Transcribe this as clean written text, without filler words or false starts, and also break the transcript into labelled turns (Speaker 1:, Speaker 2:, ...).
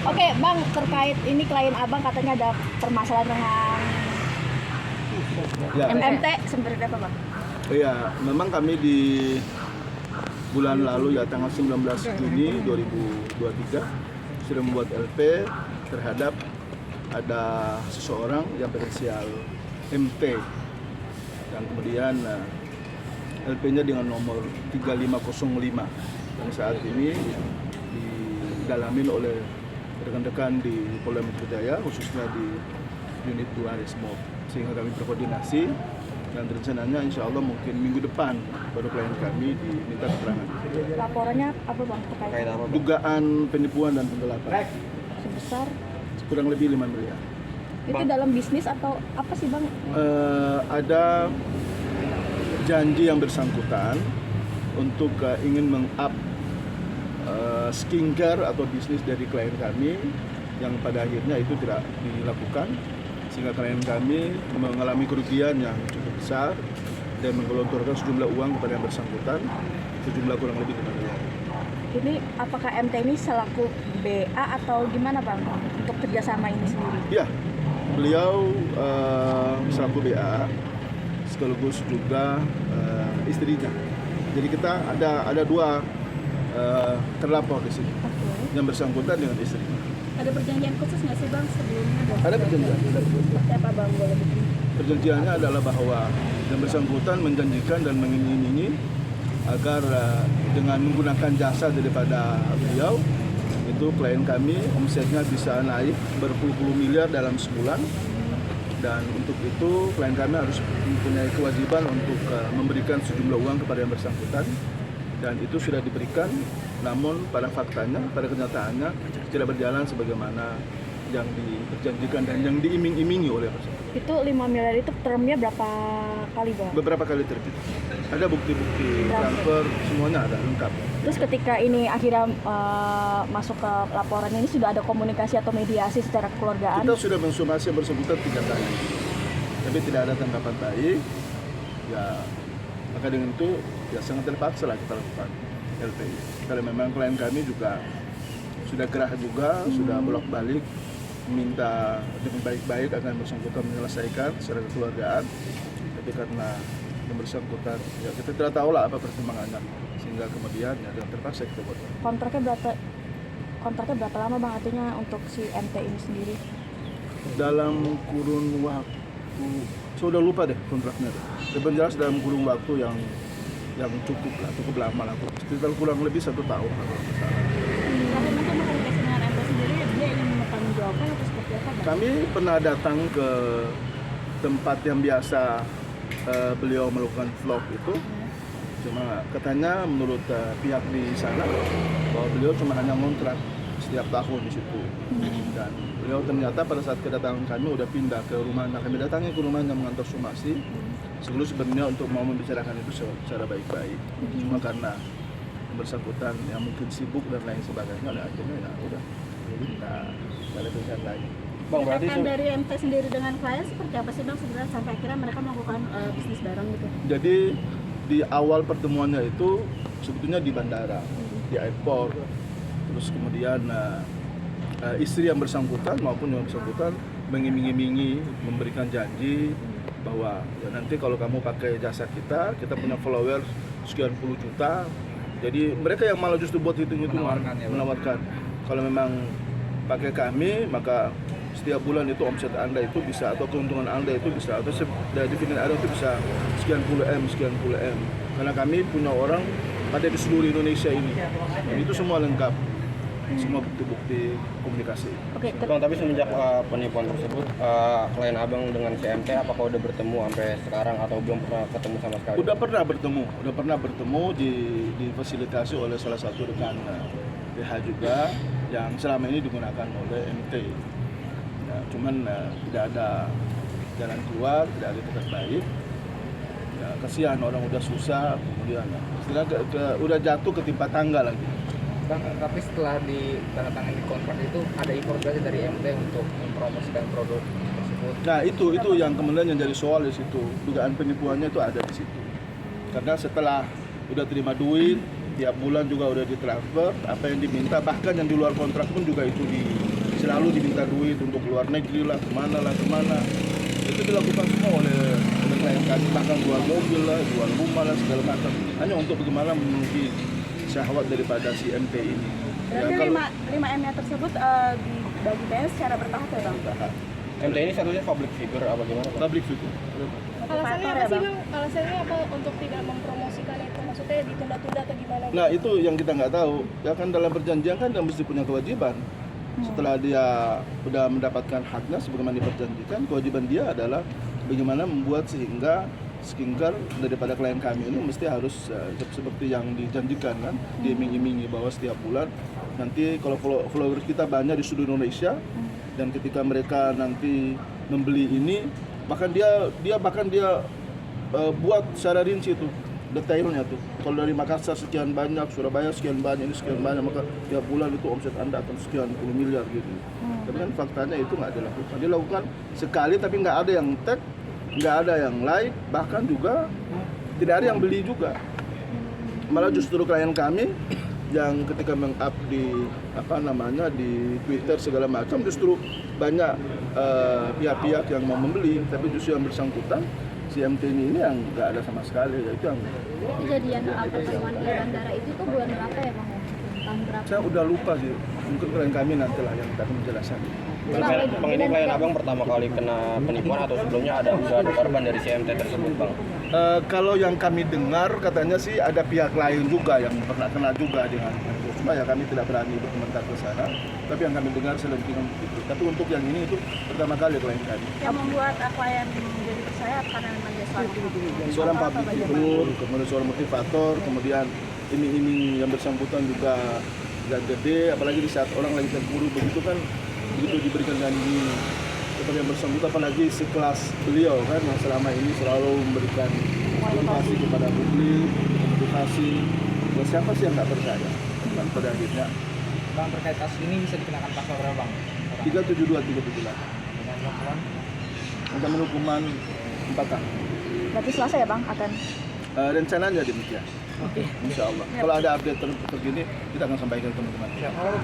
Speaker 1: Oke, Bang, terkait ini klien Abang katanya ada permasalahan dengan
Speaker 2: Ya,
Speaker 1: MT seperti apa, Bang?
Speaker 2: iya, memang kami di bulan lalu ya tanggal 19 Juni 2023 sudah membuat LP terhadap ada seseorang yang berinisial MT dan kemudian LP-nya dengan nomor 3505 dan saat ini didalamin oleh rekan-rekan di Polda Metro Jaya khususnya di unit 2 Resmob sehingga kami berkoordinasi dan rencananya insya Allah mungkin minggu depan baru klien kami diminta keterangan.
Speaker 1: Laporannya apa, Bang, terkait
Speaker 2: Dugaan penipuan dan penggelapan
Speaker 1: sebesar
Speaker 2: kurang lebih 5 miliar.
Speaker 1: itu dalam bisnis atau apa sih, Bang?
Speaker 2: Ada janji yang bersangkutan untuk ingin meng-up skincare atau bisnis dari klien kami yang pada akhirnya itu tidak dilakukan sehingga klien kami mengalami kerugian yang cukup besar dan menggelontorkan sejumlah uang kepada yang bersangkutan sejumlah kurang lebih 5 miliar.
Speaker 1: Ini apakah MT ini selaku BA atau gimana, Bang, untuk kerjasama ini sendiri?
Speaker 2: Ya, beliau selaku BA sekaligus juga istrinya. Jadi kita ada dua terlapor di sini, yang bersangkutan dengan istrinya.
Speaker 1: Ada perjanjian khusus nggak sih, Bang, sebelumnya?
Speaker 2: Ada perjanjian.
Speaker 1: Seperti apa, Bang? Boleh bikin?
Speaker 2: Perjanjiannya adalah bahwa yang bersangkutan menjanjikan dan mengiming-imingi agar dengan menggunakan jasa daripada beliau itu klien kami omsetnya bisa naik berpuluh-puluh miliar dalam sebulan dan untuk itu klien kami harus mempunyai kewajiban untuk memberikan sejumlah uang kepada yang bersangkutan dan itu sudah diberikan namun pada faktanya, pada kenyataannya tidak berjalan sebagaimana yang diperjanjikan dan yang diiming-imingi oleh bersangkutan.
Speaker 1: Itu 5 miliar itu termnya berapa kali, Bang?
Speaker 2: Beberapa kali terbit. Ada bukti-bukti transfer, semuanya ada lengkap.
Speaker 1: Terus ketika ini akhirnya masuk ke laporan ini sudah ada komunikasi atau mediasi secara kekeluargaan?
Speaker 2: Kita sudah mensumasi yang bersangkutan 3 kali, tapi tidak ada tanggapan baik. Ya, maka dengan itu ya sangat terpaksa lah kita lakukan LPI. Karena memang klien kami juga sudah gerah juga, sudah bolak-balik minta dengan baik-baik akan bersangkutan menyelesaikan secara kekeluargaan. Tapi karena yang bersangkutan, ya kita tidak tahu lah apa pertimbangannya sehingga kemudian ya dengan terpaksa kita buat.
Speaker 1: Kontraknya berapa lama, Bang, artinya untuk si MT ini sendiri?
Speaker 2: Dalam kurun waktu, saya udah lupa deh kontraknya deh. Tapi jelas dalam kurun waktu yang cukup lama lah, sekitar kurang lebih 1 tahun.
Speaker 1: Tapi mungkin komunikasi dengan MT sendiri dia ingin mempertanggungjawabkan atau seperti apa, Bang?
Speaker 2: Kami pernah datang ke tempat yang biasa beliau melakukan vlog itu. Cuma katanya menurut pihak di sana bahwa beliau cuma hanya ngontrak setiap tahun di situ. Dan beliau ternyata pada saat kedatangan kami udah pindah ke rumahnya. Kami datangi ke rumahnya mengantar somasi. Sebelum sebenarnya untuk mau membicarakan itu secara baik-baik. Cuma karena yang bersangkutan yang mungkin sibuk dan lain sebagainya, akhirnya ya udah. Jadi nggak ada tulisan lagi.
Speaker 3: Bang, berarti
Speaker 1: dari MT sendiri dengan klien seperti apa sih, Bang, sebenarnya sampai akhirnya mereka melakukan bisnis bareng gitu?
Speaker 2: Jadi di awal pertemuannya itu sebetulnya di bandara, di airport. Terus kemudian istri yang bersangkutan maupun yang bersangkutan mengiming-imingi, memberikan janji bahwa ya nanti kalau kamu pakai jasa kita punya follower sekian puluh juta. Jadi mereka yang malah justru buat hitung-hitungan, menawarkan kalau memang pakai kami maka setiap bulan itu omset Anda itu bisa atau keuntungan Anda itu bisa atau dari dividen Anda itu bisa sekian puluh M. Karena kami punya orang ada di seluruh Indonesia ini. Dan itu semua lengkap. Semua bukti-bukti komunikasi.
Speaker 1: Oke,
Speaker 3: Bang, tapi semenjak penipuan tersebut, klien Abang dengan CMT apakah udah bertemu sampai sekarang atau belum pernah ketemu sama sekali?
Speaker 2: Udah pernah bertemu difasilitasi oleh salah satu rekan PH juga yang selama ini digunakan oleh MT. Ya, cuman tidak ada jalan keluar, tidak ada tempat baik. Ya, kasihan orang udah susah, kemudian udah jatuh ketimpa tangga lagi.
Speaker 4: Bang, tapi setelah ditandatangani kontrak itu ada impor berarti dari MT untuk mempromosikan produk tersebut.
Speaker 2: Nah itu yang kemudian yang jadi soal di situ, dugaan penipuannya itu ada di situ. Karena setelah udah terima duit, tiap bulan juga udah ditransfer, apa yang diminta bahkan yang di luar kontrak pun juga itu selalu diminta duit untuk luar negeri lah, kemana. Itu dilakukan semua oleh klien kami, bahkan jual mobil lah, jual rumah lah, segala macam. Hanya untuk bagaimana memenuhi syahwat daripada si MT ini.
Speaker 1: Berarti
Speaker 2: kalau-
Speaker 1: 5M-nya tersebut dibagi secara bertahap ya Bang?
Speaker 3: MT ini satunya public figure apa gimana Bang?
Speaker 2: Public figure.
Speaker 5: Alasannya
Speaker 1: Motivator
Speaker 5: apa
Speaker 1: ya,
Speaker 5: sih
Speaker 1: Bang?
Speaker 5: Bang? Alasannya apa untuk tidak mempromosikan itu? Maksudnya ditunda-tunda atau gimana?
Speaker 2: Nah itu yang kita nggak tahu. Ya kan dalam perjanjian kan dia mesti punya kewajiban. Setelah dia sudah mendapatkan haknya sebagaimana diperjanjikan, kewajiban dia adalah bagaimana membuat sehingga skincare daripada klien kami ini mesti harus seperti yang dijanjikan kan, diiming-imingi bahwa setiap bulan nanti kalau followers kita banyak di seluruh Indonesia dan ketika mereka nanti membeli ini bahkan dia buat secara rinci tuh detailnya tuh. Kalau dari Makassar sekian banyak, Surabaya sekian banyak, ini sekian banyak, maka tiap bulan itu omset Anda akan sekian puluh miliar gitu. Tapi kan faktanya itu nggak dilakukan. Dilakukan sekali tapi nggak ada yang tag, nggak ada yang like, bahkan juga tidak ada yang beli juga. Malah justru klien kami yang ketika meng-up di di Twitter segala macam justru banyak pihak-pihak yang mau membeli, tapi justru yang bersangkutan si MT ini yang nggak ada sama sekali. Ya, itu yang
Speaker 6: Kejadian pertemuan di bandara itu tuh bulan berapa ya Bang? Tahun berapa?
Speaker 2: saya udah lupa sih, mungkin klien kami nanti lah yang akan menjelaskan.
Speaker 3: Bang, ini klien abang pertama kali kena penipuan atau sebelumnya sudah ada korban dari CMT tersebut Bang?
Speaker 2: Kalau yang kami dengar katanya sih ada pihak lain juga yang pernah kena juga dengan itu. Cuma ya kami tidak berani berkomentar ke sana. Tapi yang kami dengar selentingan itu. Tapi untuk yang ini itu pertama kali klien kami.
Speaker 1: Yang membuat klien menjadi percaya karena memang dia
Speaker 2: Seorang public figure, kemudian seorang motivator, kemudian iming-iming yang bersangkutan juga gak gede, apalagi di saat orang lagi terburu begitu kan, begitu diberikan janji kepada yang bersangkutan, apalagi sekelas beliau kan yang selama ini selalu memberikan motivasi kepada publik, edukasi. Ya, siapa sih yang nggak percaya? Dan pada akhirnya
Speaker 4: Bang, terkait kasus ini bisa dikenakan pasal berapa Bang?
Speaker 2: 372 378
Speaker 4: Dengan hukuman
Speaker 2: ancaman hukuman 4 tahun.
Speaker 1: Berarti Selasa ya Bang akan
Speaker 2: Rencananya demikian. Insya Allah. Kalau ada update terkini kita akan sampaikan ke teman-teman.